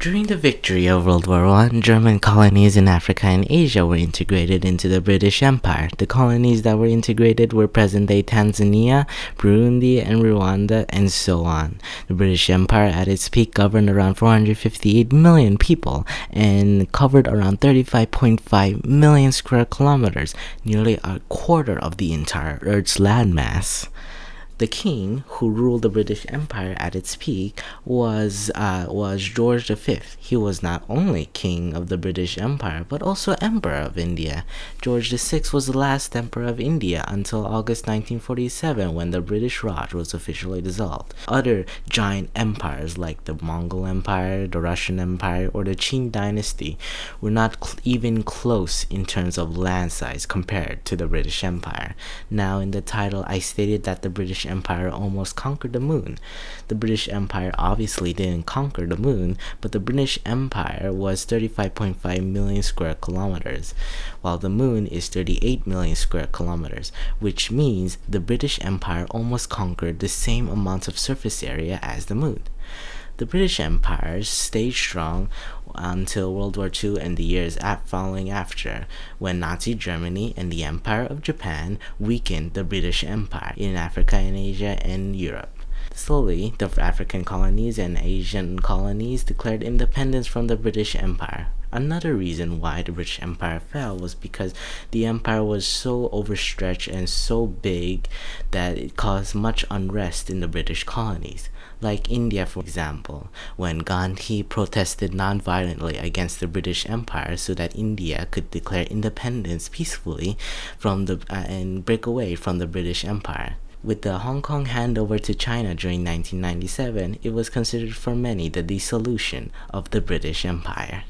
During the victory of World War I, German colonies in Africa and Asia were integrated into the British Empire. The colonies that were integrated were present-day Tanzania, Burundi, and Rwanda, and so on. The British Empire at its peak governed around 458 million people and covered around 35.5 million square kilometers, nearly a quarter of the entire Earth's landmass. The king who ruled the British Empire at its peak was George V. He was not only king of the British Empire but also emperor of India. George VI was the last emperor of India until August 1947, when the British Raj was officially dissolved. Other giant empires like the Mongol Empire, the Russian Empire, or the Qing dynasty were not even close in terms of land size compared to the British Empire. Now, in the title, I stated that the British Empire almost conquered the moon. The British Empire obviously didn't conquer the moon, but the British Empire was 35.5 million square kilometers, while the moon is 38 million square kilometers, which means the British Empire almost conquered the same amount of surface area as the moon. The British Empire stayed strong until World War II and the years following after, when Nazi Germany and the Empire of Japan weakened the British Empire in Africa and Asia and Europe. Slowly, the African colonies and Asian colonies declared independence from the British Empire. Another reason why the British Empire fell was because the empire was so overstretched and so big that it caused much unrest in the British colonies. Like India, for example, when Gandhi protested non-violently against the British Empire so that India could declare independence peacefully and break away from the British Empire. With the Hong Kong handover to China during 1997, it was considered for many the dissolution of the British Empire.